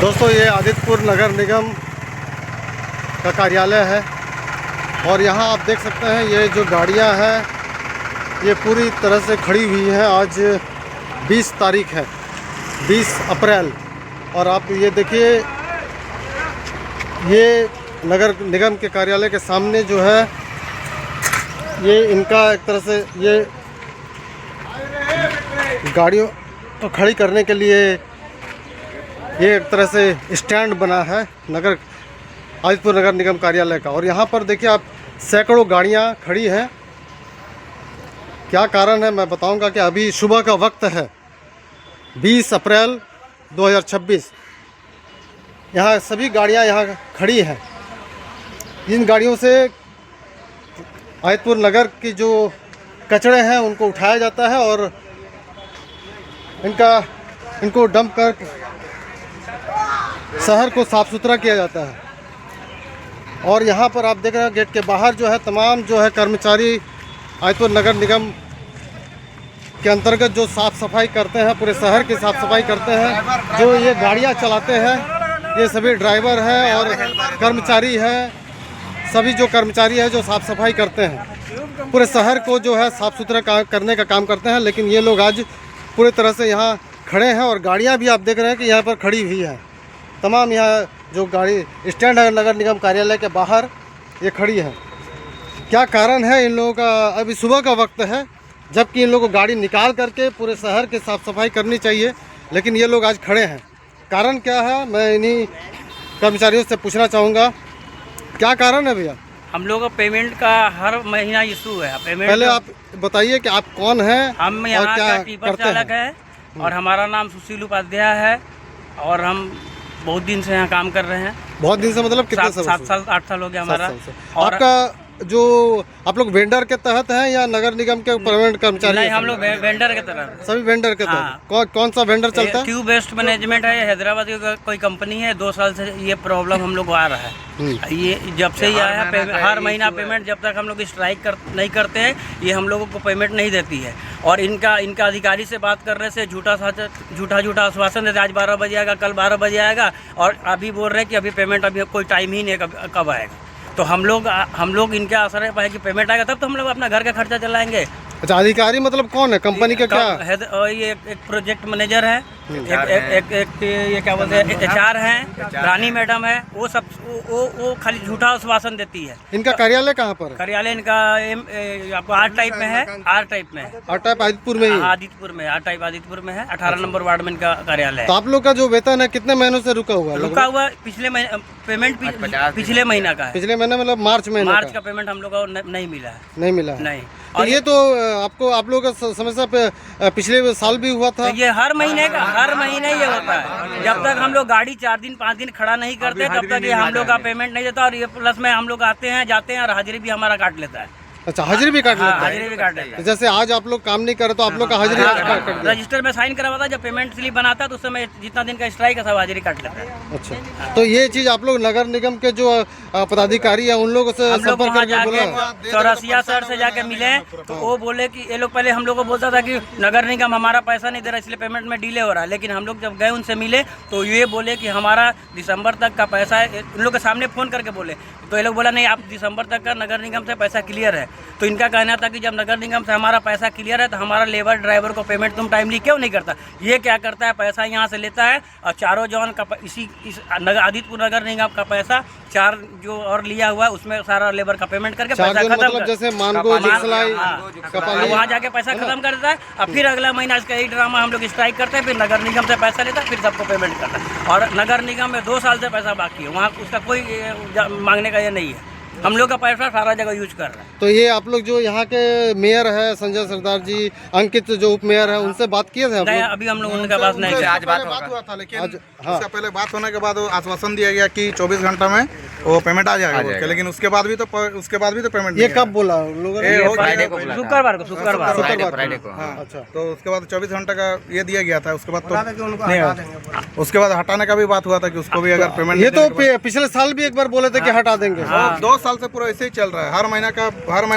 दोस्तों ये आदित्यपुर नगर निगम का कार्यालय है और यहाँ आप देख सकते हैं ये जो गाड़ियाँ हैं ये पूरी तरह से खड़ी हुई हैं। आज 20 तारीख है, 20 अप्रैल, और आप ये देखिए ये नगर निगम के कार्यालय के सामने जो है ये इनका एक तरह से ये गाड़ियों को खड़ी करने के लिए ये एक तरह से स्टैंड बना है नगर आदित्यपुर नगर निगम कार्यालय का। और यहाँ पर देखिए आप सैकड़ों गाड़ियाँ खड़ी हैं। क्या कारण है मैं बताऊंगा कि अभी सुबह का वक्त है 20 अप्रैल 2026। यहाँ सभी गाड़ियाँ यहाँ खड़ी हैं। इन गाड़ियों से आदित्यपुर नगर की जो कचरे हैं उनको उठाया जाता है और इनको डंप कर शहर को साफ़ सुथरा किया जाता है। और यहाँ पर आप देख रहे हैं गेट के बाहर जो है तमाम जो है कर्मचारी आदित्यपुर नगर निगम के अंतर्गत जो साफ़ सफाई करते हैं, पूरे शहर की साफ़ सफाई करते हैं। जो ये गाड़ियाँ चलाते हैं ये सभी ड्राइवर हैं और कर्मचारी हैं, सभी जो कर्मचारी हैं जो साफ़ सफाई करते हैं, पूरे शहर को जो है साफ़ सुथरा करने का काम करते हैं। लेकिन ये लोग आज पूरे तरह से यहाँ खड़े हैं और गाड़ियाँ भी आप देख रहे हैं कि यहाँ पर खड़ी हुई हैं। तमाम यहाँ जो गाड़ी स्टैंड है नगर निगम कार्यालय के बाहर ये खड़ी है। क्या कारण है इन लोगों का? अभी सुबह का वक्त है जबकि इन लोगों को गाड़ी निकाल करके पूरे शहर की साफ़ सफाई करनी चाहिए, लेकिन ये लोग आज खड़े हैं। कारण क्या है मैं इन्हीं कर्मचारियों से पूछना चाहूँगा। क्या कारण है भैया? हम लोग का पेमेंट का हर महीना इशू है। पेमेंट पहले आप बताइए कि आप कौन हैं? हम यहाँ का टिपर चालक है और हमारा नाम सुशील उपाध्याय है और हम बहुत दिन से यहाँ काम कर रहे हैं। बहुत दिन से मतलब कितने साल? 7 साल 8 साल हो गया हमारा। और आपका जो आप लोग वेंडर के तहत हैं या नगर निगम के परमानेंट कर्मचारी? नहीं, हम लोग वेंडर के तरह। सभी वेंडर के तहत। कौन सा वेंडर चलता है? ट्यूब वेस्ट मैनेजमेंट है, हैदराबाद की कोई कंपनी है। 2 साल से ये प्रॉब्लम हम लोग को आ रहा है। ये जब से ही आया है हर महीना पेमेंट जब तक हम लोग स्ट्राइक नहीं करते हैं ये हम लोगों को पेमेंट नहीं देती है। और इनका अधिकारी से बात करने से झूठा आश्वासन देते, आज 12 बजे आएगा, कल 12 बजे आएगा, और अभी बोल रहे हैं कि अभी पेमेंट अभी कोई टाइम ही नहीं है कब आएगा। तो हम लोग इनके आसरे पर है कि पेमेंट आएगा तब तो हम लोग अपना घर का खर्चा चलाएंगे। अच्छा, अधिकारी मतलब कौन है? कंपनी का क्या है? ये एक प्रोजेक्ट मैनेजर है, एक ये क्या बोलते हैं HR है, रानी मैडम है। वो खाली झूठा आश्वासन देती है। इनका कार्यालय कहाँ पर है? कार्यालय इनका आपको आर टाइप में है। आर टाइप आदित्यपुर में ही? आदित्यपुर में आर टाइप आदित्यपुर में है। 18 नंबर वार्ड में इनका कार्यालय है। तो आप लोग का जो वेतन है कितने महीनों से रुका हुआ? पिछले महीने पेमेंट पिछले महीना का है। पिछले महीने मतलब मार्च का पेमेंट हम लोग को नहीं मिला है। नहीं मिला नहीं। और ये तो आप लोग का समस्या पे पिछले साल भी हुआ था। तो ये हर महीने ये होता है। जब तक हम लोग गाड़ी 4 दिन 5 दिन खड़ा नहीं करते तब तक ये हम लोग का पेमेंट नहीं देता। और ये प्लस में हम लोग आते हैं जाते हैं और हाजिरी भी हमारा काट लेता है। अच्छा, हाजिरी भी काट लेता है? हाजिरी भी काट लेता है। जैसे आज आप लोग काम नहीं करे तो आप लोग का हाजिरी काट दिया? रजिस्टर में साइन करवाता है, जब पेमेंट स्लिप बनाता है तो उस समय जितना दिन का स्ट्राइक है सब हाजिरी काट लेता है। अच्छा, तो ये चीज आप लोग नगर निगम के जो पदाधिकारी है उन लोगों से संपर्क करके बोला? चौरसिया सर से जाके मिले तो वो बोले कि ये लोग पहले हम लोग को बोलता था कि नगर निगम हमारा पैसा नहीं दे रहा इसलिए पेमेंट में डिले हो रहा है। लेकिन हम लोग जब गए उनसे मिले तो ये बोले कि हमारा दिसंबर तक का पैसा है। उन लोग के सामने फ़ोन करके बोले तो ये लोग बोला नहीं, आप दिसंबर तक का नगर निगम से पैसा क्लियर है। तो इनका कहना था कि जब नगर निगम से हमारा पैसा क्लियर है तो हमारा लेबर ड्राइवर को पेमेंट तुम टाइमली क्यों नहीं करता। ये क्या करता है, पैसा यहाँ से लेता है और चारों जॉन का आदित्यपुर नगर निगम का पैसा 4 जो और लिया हुआ है उसमें सारा लेबर का पेमेंट करके पैसा खत्म मतलब जैसे मानगो वहाँ जाके पैसा खत्म कर देता है। और फिर अगला महीना इसका यही ड्रामा हम लोग स्ट्राइक करते हैं, फिर नगर निगम से पैसा लेता है, फिर सबको पेमेंट करता है। और नगर निगम में 2 साल से पैसा बाकी है, वहाँ उसका कोई मांगने का ये नहीं है। हम लोग का पैसा सारा जगह यूज कर रहा है। तो ये आप लोग जो यहाँ के मेयर है संजय सरदार जी, अंकित जो उप मेयर है, उनसे बात किए थे? नहीं, अभी हम लोग उनका बात नहीं किया। आज बात हुआ था, लेकिन उसका पहले बात होने के बाद आश्वासन दिया गया कि 24 घंटा में वो पेमेंट आ जाएगा। लेकिन उसके बाद भी तो पेमेंट ये कब बोला लोगों ने? शुक्रवार को अच्छा, तो उसके बाद 24 घंटा का ये दिया गया था। उसके बाद तो उसके बाद हटाने का भी बात हुआ था कि उसको भी अगर पेमेंट। ये तो पिछले साल भी एक बार बोले थे कि हटा देंगे। 2 साल साल से पूरा ऐसे ही चल रहा है। हर महीना का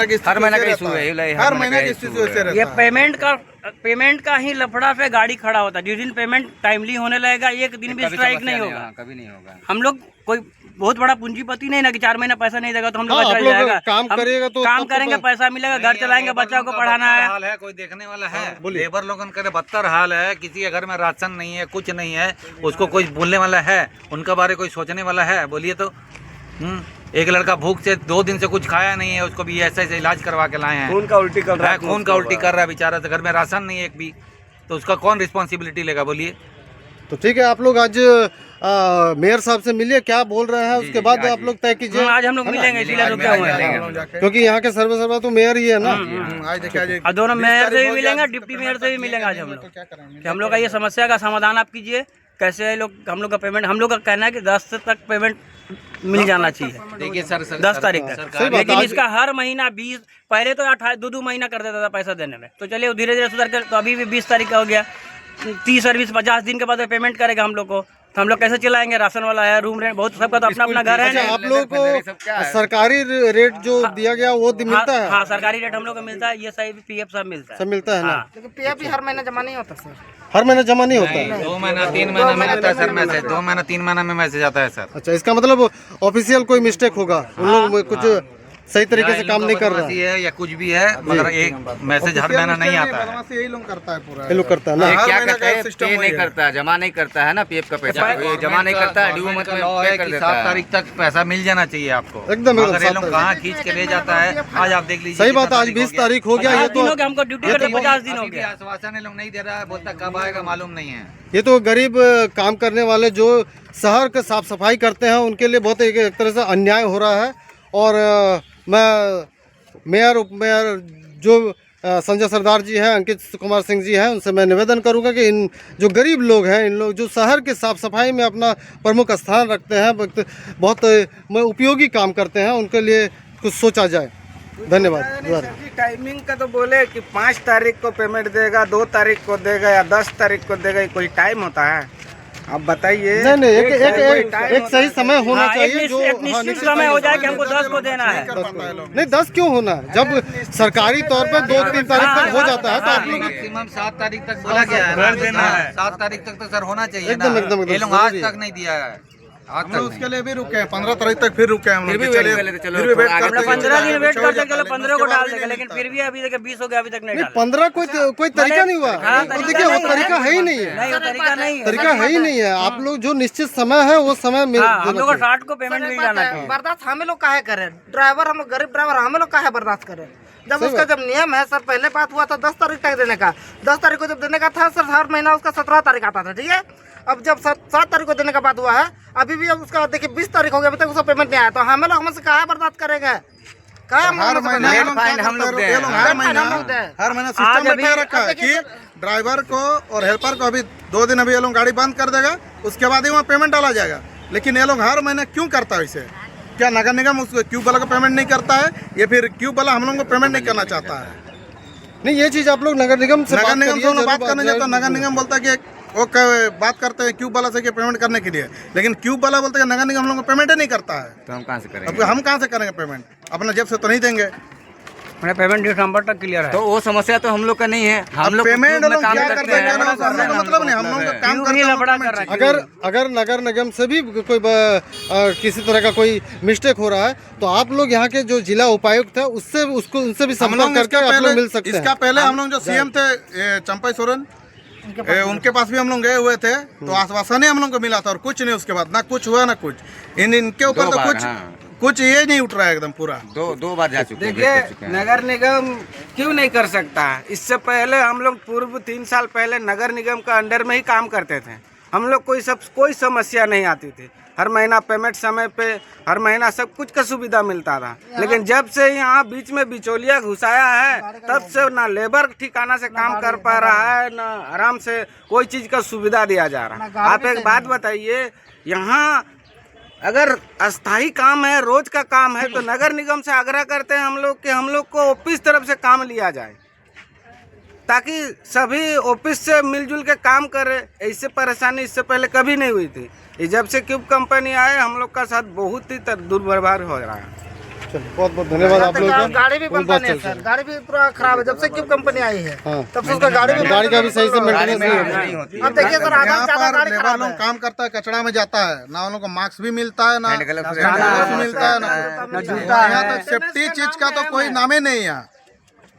किस्त हर महीना का वैसे इशू रहता है, हर महीना की किस्त वैसे रहता ये है। पेमेंट का ही लफड़ा पे गाड़ी खड़ा होता है। जिस दिन पेमेंट टाइमली होने लगेगा एक दिन भी कभी स्ट्राइक समस्या नहीं होगा। कभी नहीं होगा। हम लोग कोई बहुत बड़ा पूंजीपति नहीं ना कि 4 महीना पैसा नहीं देगा तो हम लोग हाँ, का आप चल लोग जाएगा। काम हम करिएगा तो काम तब तो करेंगे, पैसा मिलेगा, घर चलाएंगे, बच्चों को पढ़ाना है। हाल है, कोई देखने वाला है? लेबर लोगों का बदतर हाल है। किसी के घर में राशन नहीं है, कुछ नहीं है, उसको कोई बोलने वाला है? उनका बारे कोई सोचने वाला है? बोलिए तो। एक लड़का भूख से 2 दिन से कुछ खाया नहीं है, उसको भी ऐसा इलाज करवा के लाए हैं। खून का उल्टी कर रहा है बेचारा, तो घर में राशन नहीं है एक भी, तो उसका कौन रिस्पॉन्सिबिलिटी लेगा? बोलिए। तो ठीक है, आप लोग आज मेयर साहब से मिलिए, क्या बोल रहे हैं उसके बाद आप लोग तय कीजिए। आज हम लोग मिलेंगे, इसीलिए रुके हुए हैं। क्योंकि यहाँ के सर्वे तो मेयर ही है ना। आज देखिए और दोनों मेयर से भी मिलेंगे, डिप्टी मेयर से भी मिलेंगे आज हम लोग। कि हम लोग का ये समस्या का समाधान आप कीजिए। कैसे हम लोग का पेमेंट, हम लोग का कहना है कि 10 तक पेमेंट मिल जाना चाहिए। देखिए सर 10 तारीख तक। लेकिन इसका हर महीना 20, पहले तो 2 महीना कर देता था पैसा देने में, तो चलिए धीरे धीरे सुधर कर, तो अभी भी 20 तारीख का हो गया। 30 सर्विस 50 दिन के बाद पेमेंट करेगा हम लोग को, तो हम लोग कैसे चलाएंगे? राशन वाला है, रूम रेंट, बहुत सबका तो अपना अपना घर है। अच्छा, आप लोग को सरकारी रेट जो दिया गया वो मिलता है? हाँ, सरकारी रेट हम लोग को मिलता है। ये सही PF सब मिलता है, सब मिलता है ना। लेकिन PF भी हर महीने जमा नहीं होता सर। हर महीने जमा नहीं होता है? 2 महीना 3 महीना में आता है सर मैसेज। 2 महीना 3 महीना में मैसेज आता है सर। अच्छा, इसका मतलब ऑफिशियल कोई मिस्टेक होगा, उन लोग कुछ सही तरीके से काम नहीं कर रहा है या कुछ भी है, मगर एक मैसेज हर महीना नहीं आता है। यही लोग करता है पूरा। ये लोग करता है ना। हर क्या महीना करता का है? सिस्टम पे नहीं करता है, जमा नहीं करता है ना PF का पैसा। ये जमा नहीं करता है, ड्यू मतलब पे कर देता है। 7 तारीख तक पैसा मिल जाना चाहिए आपको। एकदम अगर ये लोग कहाँ खींच के ले जाता है, आज आप देख लीजिए। सही बात है, आज 20 तारीख हो गया। ये तो हमको ड्यूटी करते 50 दिन हो अभी भी गया। आश्वासन ये लोग नहीं दे रहा है, बोलता कब आएगा मालूम नहीं है। ये तो गरीब काम करने वाले जो शहर का साफ सफाई करते हैं उनके लिए बहुत एक तरह से अन्याय हो रहा है। और मैं मेयर उप मेयर जो संजय सरदार जी हैं, अंकित कुमार सिंह जी हैं, उनसे मैं निवेदन करूंगा कि इन जो गरीब लोग हैं, इन लोग जो शहर के साफ सफाई में अपना प्रमुख स्थान रखते हैं, बहुत उपयोगी काम करते हैं, उनके लिए कुछ सोचा जाए। धन्यवाद। टाइमिंग का तो बोले कि 5 तारीख को पेमेंट देगा, 2 तारीख को देगा या 10 तारीख को देगा, कोई टाइम होता है? आप बताइए। नहीं, एक सही समय होना चाहिए, जो एक निश्चित समय हो जाए कि हमको 10 को देना है। नहीं, 10 क्यों होना है? जब सरकारी तौर पर 2-3 तारीख तक हो जाता है तो आप लोग मैक्सिमम 7 तारीख तक बोला गया है। 7 तारीख तक तो सर होना चाहिए ना। एकदम ये लोग आज तक नहीं दिया है। हम लोग उसके लिए भी रुके हैं, 15 तारीख तक फिर रुके हैं हम लोग। फिर भी चलिए, वेट कर लेते, चलो फिर भी वेट आगे करते हैं। 15 दिन वेट करते, चलो 15 को डाल उसके देगा, बाद लेकिन फिर भी अभी देखिए 20 हो गया, अभी तक नहीं डाला। 15 कोई तरीका नहीं हुआ। हाँ, तो देखिए वो तरीका है ही नहीं है। नहीं, वो तरीका नहीं है। तरीका है ही नहीं है। आप लोग जो निश्चित समय है वो समय मिल हाँ, हम लोग को 60 को पेमेंट मिल जाना चाहिए। बर्दाश्त हमें लोग काहे करें? ड्राइवर, हम लोग गरीब ड्राइवर, हमें लोग काहे बर्दाश्त करें? जब उसका जब नियम है सर, पहले बात हुआ था 10 तारीख तक देने का। 10 तारीख को जब देने का था सर, हर महीना उसका 17 तारीख आता था, ठीक है। अब जब 7 तारीख को देने का बात हुआ है, अभी भी अब उसका देखिए 20 तारीख हो गया, अभी तक उसका पेमेंट नहीं आया, तो हमें लोग हमसे कहा बर्दाश्त करेंगे? हर महीना ये लोग हर महीना सिस्टम बैठा रखा है कि ड्राइवर को और हेल्पर को अभी 2 दिन अभी ये लोग गाड़ी बंद कर देगा, उसके बाद ही वहाँ पेमेंट डाला जाएगा। लेकिन ये लोग हर महीने क्यों करता है इसे? क्या नगर निगम उसको क्यूब वाला को पेमेंट नहीं करता है, या फिर क्यूब वाला हम लोग को पेमेंट नहीं करना चाहता है? नहीं, ये चीज आप लोग नगर निगम से बात करने करिए। जाता, नगर निगम बोलता है कि वो बात करते हैं क्यूब वाला से कि पेमेंट करने के लिए, लेकिन क्यूब वाला बोलते हैं नगर निगम हम लोग को पेमेंट ही नहीं करता है। तो हम कहाँ से करेंगे? अब हम कहाँ से करेंगे पेमेंट? अपना जेब से तो नहीं देंगे। मेरा पेमेंट दिसंबर तक क्लियर है। तो वो समस्या तो हम लोग का नहीं है। हम लोग पेमेंट में काम क्या करते हैं, मतलब नहीं, हम लोग का काम करते हैं। अगर नगर निगम से भी कोई किसी तरह का कोई मिस्टेक हो रहा है तो आप लोग यहाँ के जो जिला उपायुक्त है उनसे भी संपर्क करके आप लोग मिल सकते हैं। इसका पहले हम लोग जो CM थे चंपा सोरेन, उनके पास भी हम लोग गए हुए थे, तो आश्वासन ही हम लोग को मिला था और कुछ नहीं। उसके बाद ना कुछ हुआ ना कुछ। इनके ऊपर तो कुछ ये नहीं उठ रहा है एकदम पूरा। 2 बार जा चुके हैं। देखिए, नगर निगम क्यों नहीं कर सकता? इससे पहले हम लोग पूर्व 3 साल पहले नगर निगम का अंडर में ही काम करते थे। हम लोग कोई समस्या नहीं आती थी। हर महीना पेमेंट समय पे, हर महीना सब कुछ का सुविधा मिलता था। लेकिन जब से यहाँ बीच में बिचौलिया घुसाया है, तब से ना लेबर ठिकाना से काम कर पा रहा है, ना आराम से कोई चीज़ का सुविधा दिया जा रहा है। आप एक बात बताइए, यहाँ अगर अस्थाई काम है, रोज का काम है, तो नगर निगम से आग्रह करते हैं हम लोग कि हम लोग को ऑफिस तरफ से काम लिया जाए, ताकि सभी ऑफिस से मिलजुल के काम करे। ऐसे परेशानी इससे पहले कभी नहीं हुई थी। जब से क्यूब कंपनी आए, हम लोग का साथ बहुत ही दुर्व्यवहार हो रहा है। चलिए बहुत बहुत धन्यवाद आप लोगों का। गाड़ी भी कोई बनता बात नहीं चलता सर, गाड़ी भी पूरा खराब है। जब से क्यूब कंपनी आई है हाँ। तब से उसका गाड़ी का भी सही से मेंटेनेंस नहीं होता। अब देखिए सर, आधा यहाँ से ज्यादा पर गाड़ी लेबर खराब लोग है। काम करता है, कचरा में जाता है ना, उन लोगों को मास्क भी मिलता है ना हैंड ग्लव्स मिलता है ना जूता। यहाँ तक सेफ्टी चीज का तो कोई नाम ही नहीं है।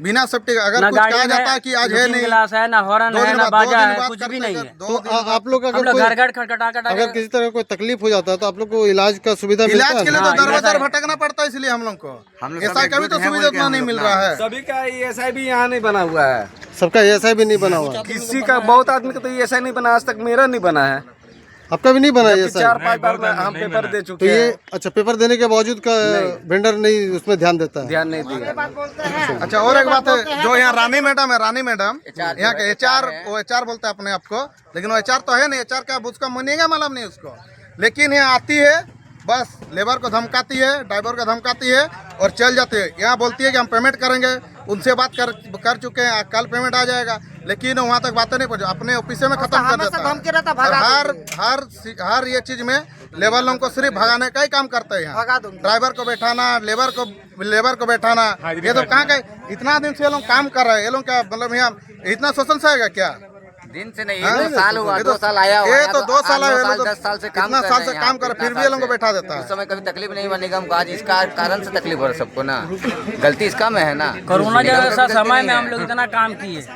बिना सेफ्टी का अगर ना कुछ कहा गाड़ी जाता है कि आज है में नहीं, ग्लास है, ना हॉर्न है, ना बाजा है, कुछ भी नहीं है। तो आप लोग हम अगर लोग कोई घर घर खटखटा अगर किसी तरह कोई तकलीफ हो जाता है तो आप लोग को इलाज का सुविधा मिलता इलाज है के लिए ना? तो दर बदर भटकना पड़ता है, इसलिए हम लोग को ऐसा कभी तो सुविधा उतना नहीं मिल रहा है। सभी का ESI भी यहाँ नहीं बना हुआ है, सबका ऐसा भी नहीं बना हुआ है। किसी का, बहुत आदमी का तो ESI नहीं बना, आज तक मेरा नहीं बना है। आपका भी नहीं बना ये सर? 4-5 बार में हम पेपर दे तो चुके ये हैं, अच्छा, पेपर देने के बावजूद का वेंडर नहीं उसमें ध्यान देता है। ध्यान नहीं दिया। अच्छा, और एक बात है, जो यहाँ रानी मैडम है, रानी मैडम यहाँ के HR, वो HR बोलते हैं अपने आप को, लेकिन वो HR तो है नहीं। HR का उसका मनिएगा मालूम नहीं उसको, लेकिन यहाँ आती है बस लेबर को धमकाती है, ड्राइवर को धमकाती है और चल जाती है। यहाँ बोलती है कि हम पेमेंट करेंगे, उनसे बात कर चुके हैं, कल पेमेंट आ जाएगा, लेकिन वहाँ तक बातें नहीं पहुँची, अपने ऑफिस में खत्म कर देता है। हर ये चीज में लेबर लोगों को सिर्फ भगाने का ही काम करते हैं यहाँ। ड्राइवर को बैठाना, लेबर को बैठाना, ये तो कहाँ का, इतना दिन से ये लोग काम कर रहे हैं। ये लोग क्या मतलब यहाँ इतना शोषण सहेगा क्या? दिन से नहीं, 2 साल हुआ, 2 साल आया हुआ ये है, तो 2 साल 10 साल से काम इतना कर साल रहे से हैं काम यहाँ कर, पे, फिर भी ये लोगों को बैठा देता है। उस समय कभी तकलीफ नहीं हुआ निगम को, आज इसका कारण से तकलीफ हो रहा है सबको ना, गलती इसका में है ना। कोरोना जैसा समय में हम लोग इतना काम किए,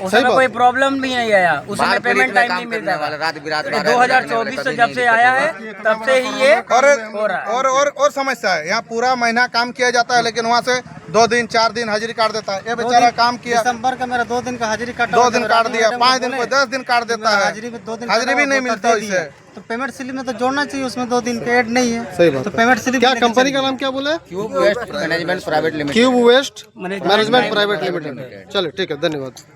उसमें कोई प्रॉब्लम भी नहीं आया, उसमें पेमेंट टाइम नहीं मिलता वाला रात बिरात 2024 से जब से आया है तब से ही ये हो रहा है। और समस्या है, यहाँ पूरा महीना काम किया जाता है, लेकिन वहाँ से 2 दिन 4 दिन हाजिरी काट देता है। ये बेचारा काम किया, दिसंबर का मेरा 2 दिन का हाजिरी काटा, 2 दिन काट दिया, 5 दिन को 10 दिन काट देता है, हाजिरी में 2 दिन हाजिरी भी नहीं मिलता इसे। तो पेमेंट स्लिप में तो जोड़ना चाहिए, उसमें 2 दिन का ऐड नहीं है। सही बात तो है। पेमेंट स्लिप क्या कंपनी का नाम क्या बोले? Cube waste management private limited. Cube waste management private limited. चलो ठीक है, धन्यवाद।